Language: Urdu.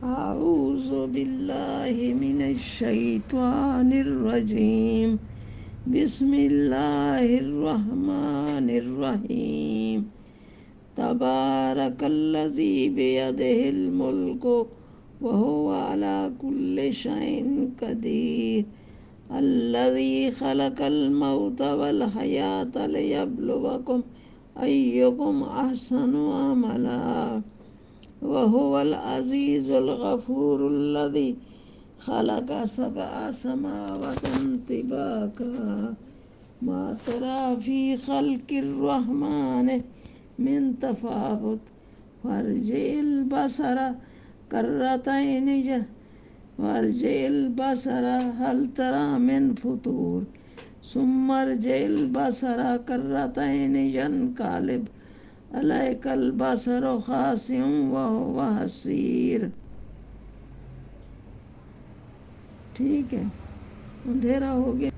أعوذ بالله من الشيطان الرجيم. بسم الله الرحمن الرحيم. تبارك الذي بيده الملك وهو على كل شيء قدير. الذي خلق الموت والحياة ليبلوكم أيكم أحسن عملا وهو العزيز الغفور الذي خلق سبع سماوات طباقا ما ترى في خلق الرحمن من تفاوت فارجع البصر كرتين وارجع البصر هل ترى من فطور ثم ارجع البصر كرتين ينقلب عليك البصر خاسئ وهو حسير. ٹھیک ہے، اندھیرا ہو گیا.